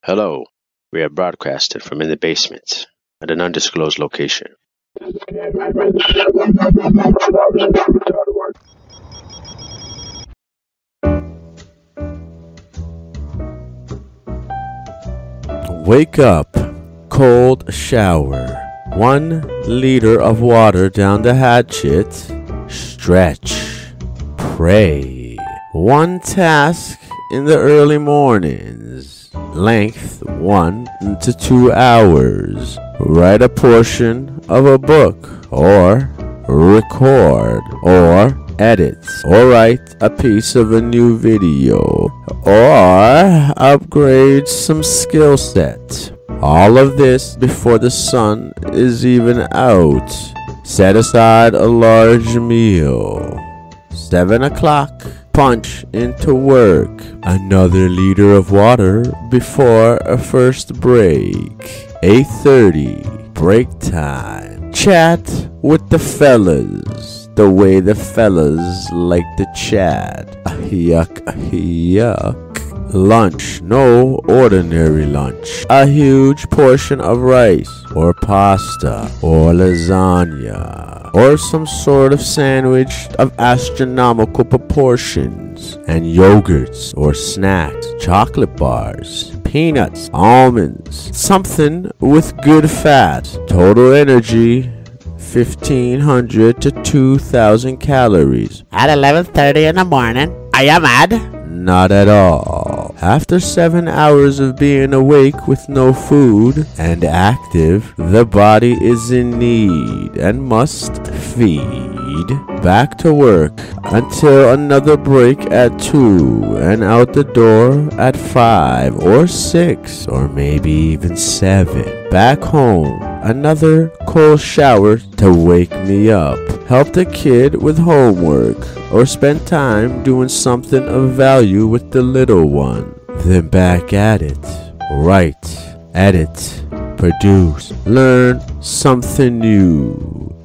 Hello, we are broadcasting from in the basement at an undisclosed location. Wake up, cold shower, 1 liter of water down the hatchet, stretch, pray. One task in the early mornings, length 1 to 2 hours. Write a portion of a book, or record, or edit, or write a piece of a new video, or upgrade some skill set. All of this before the sun is even out. Set aside a large meal. 7 o'clock, punch into work. Another liter of water before a first break. 8:30, break time. Chat with the fellas, the way the fellas like to chat. Yuck, yuck. Lunch, no ordinary lunch. A huge portion of rice, or pasta, or lasagna, or some sort of sandwich of astronomical proportions, and yogurts or snacks, chocolate bars, peanuts, almonds, something with good fat. Total energy 1,500 to 2,000 calories. At 11:30 in the morning, are you mad? Not at all. After 7 hours of being awake with no food and active, the body is in need and must feed. Back to work until another break at 2 and out the door at 5 or 6 or maybe even 7. Back home, another cold shower to wake me up. Help the kid with homework or spend time doing something of value with the little one. Then back at it. Write, edit, produce, learn something new,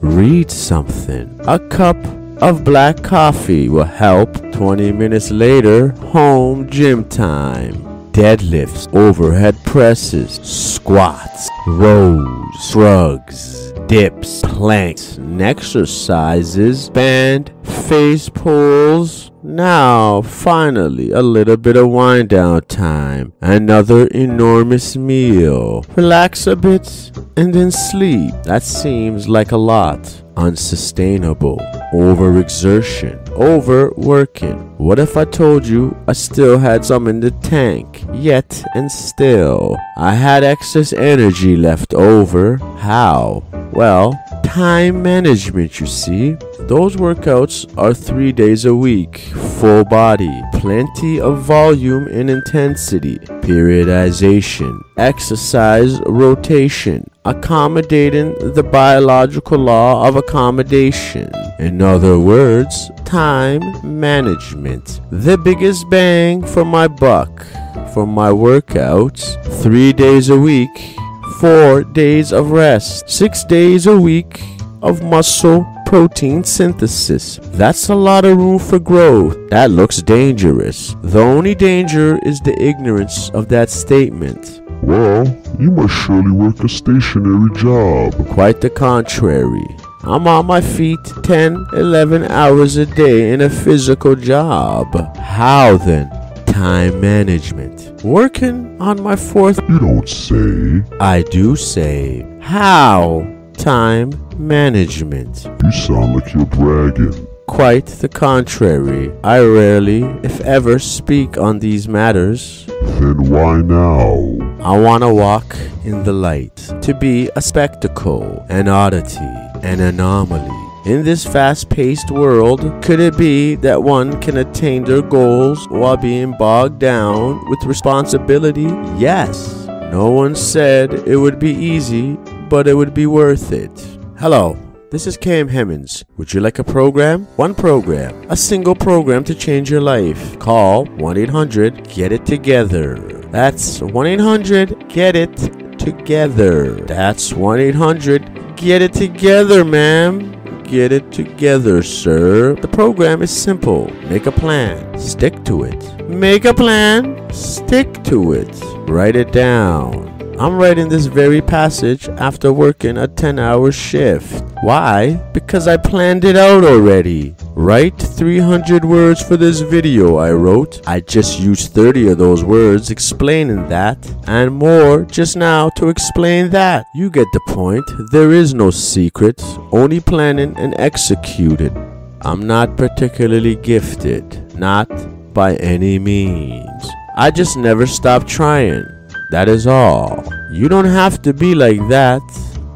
read something. A cup of black coffee will help. 20 minutes later, home gym time. Deadlifts, overhead presses, squats, rows, shrugs, dips, planks, and exercises, band, face pulls. Now, finally, a little bit of wind down time. Another enormous meal. Relax a bit and then sleep. That seems like a lot. Unsustainable. Overexertion. Overworking. What if I told you I still had some in the tank? Yet and still, I had excess energy left over. How? Well, time management, you see. Those workouts are 3 days a week, full body, plenty of volume and intensity, periodization, exercise rotation, accommodating the biological law of accommodation. In other words, time management. The biggest bang for my buck for my workouts, 3 days a week, 4 days of rest, 6 days a week of muscle protein synthesis. That's a lot of room for growth. That looks dangerous. The only danger is the ignorance of that statement. Well, you must surely work a stationary job. Quite the contrary. I'm on my feet 10, 11 hours a day in a physical job. How then? Time management. Working on my 4th. You don't say. I do say. How? Time management. You sound like you're bragging. Quite the contrary. I rarely, if ever, speak on these matters. Then why now? I want to walk in the light, to be a spectacle, an oddity, an anomaly. In this fast-paced world, could it be that one can attain their goals while being bogged down with responsibility? Yes. No one said it would be easy, but it would be worth it. Hello, this is Hemmans. Would you like a program? One program. A single program to change your life. Call 1-800-GET-IT-TOGETHER. That's 1-800-GET-IT-TOGETHER. That's 1-800-GET-IT-TOGETHER, ma'am. get it together, sir. The program is simple. Make a plan. Stick to it. Make a plan. Stick to it. Write it down. I'm writing this very passage after working a 10-hour shift. Why? Because I planned it out already. Write 300 words for this video I wrote. I just used 30 of those words explaining that, and more just now to explain that. You get the point. There is no secret, only planning and executing. I'm not particularly gifted, not by any means. I just never stop trying. That is all. You don't have to be like that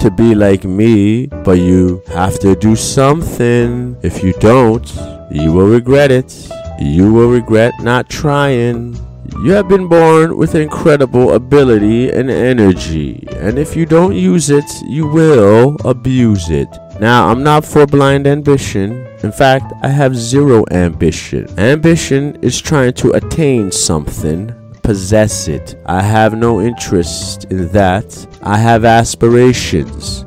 to be like me, but you have to do something. If you don't, you will regret it. You will regret not trying. You have been born with incredible ability and energy, and if you don't use it, you will abuse it. Now, I'm not for blind ambition. In fact, I have zero ambition. Ambition is trying to attain something, possess it. I have no interest in that. I have aspirations.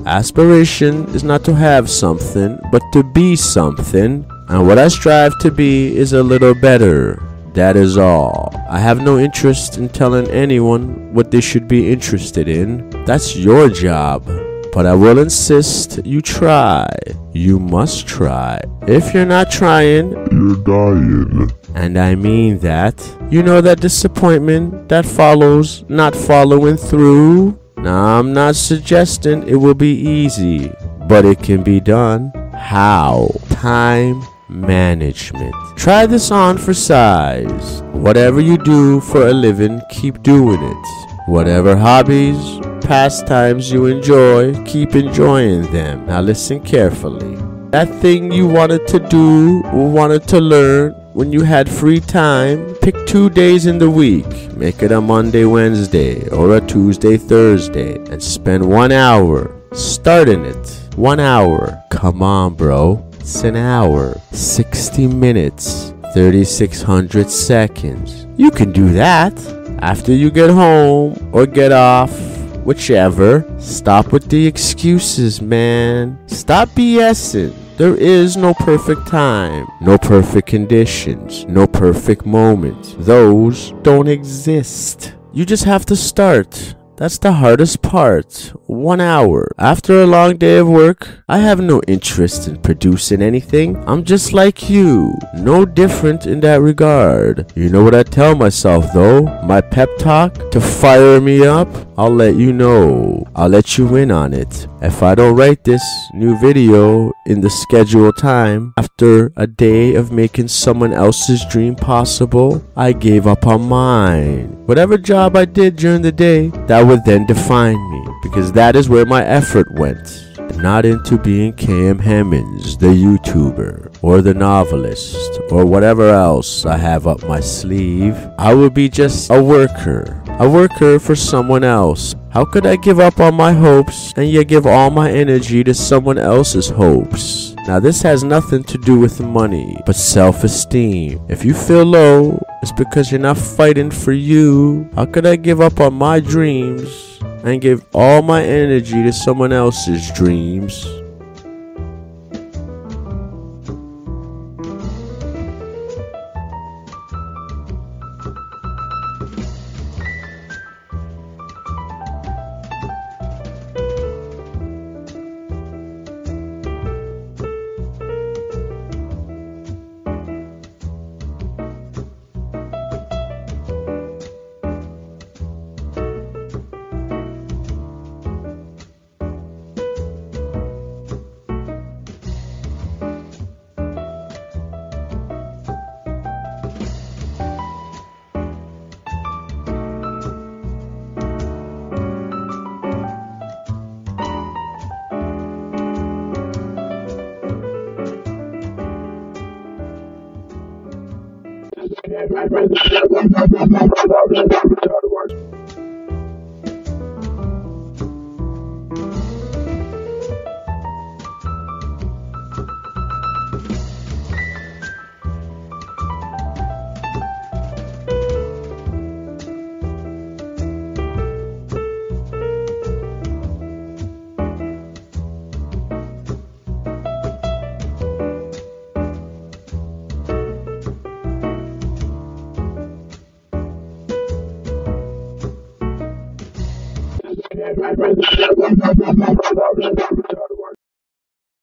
Aspiration is not to have something, but to be something. And what I strive to be is a little better. That is all. I have no interest in telling anyone what they should be interested in. That's your job. But I will insist you try. You must try. If you're not trying, You're dying. and I mean that, you know that disappointment that follows not following through? Now, I'm not suggesting it will be easy, but it can be done. How? Time management. Try this on for size. Whatever you do for a living, keep doing it. Whatever hobbies, pastimes you enjoy, keep enjoying them. Now listen carefully. That thing you wanted to do or wanted to learn when you had free time, pick 2 days in the week. Make it a Monday, Wednesday, or a Tuesday, Thursday, and spend 1 hour starting it. 1 hour. Come on, bro. It's an hour. 60 minutes. 3,600 seconds. You can do that. After you get home or get off, whichever, stop with the excuses, man. Stop BSing. There is no perfect time, no perfect conditions, no perfect moment. Those don't exist. You just have to start. That's the hardest part. 1 hour. After a long day of work, I have no interest in producing anything. I'm just like you. No different in that regard. You know what I tell myself though? My pep talk to fire me up? I'll let you know. I'll let you in on it. If I don't write this new video in the scheduled time, after a day of making someone else's dream possible, I gave up on mine. Whatever job I did during the day, that would then define me, because that is where my effort went. Not into being Hemmans, the YouTuber, or the novelist, or whatever else I have up my sleeve. I will be just a worker for someone else. How could I give up on my hopes and yet give all my energy to someone else's hopes? Now this has nothing to do with money, but self-esteem. If you feel low, it's because you're not fighting for you. How could I give up on my dreams and give all my energy to someone else's dreams?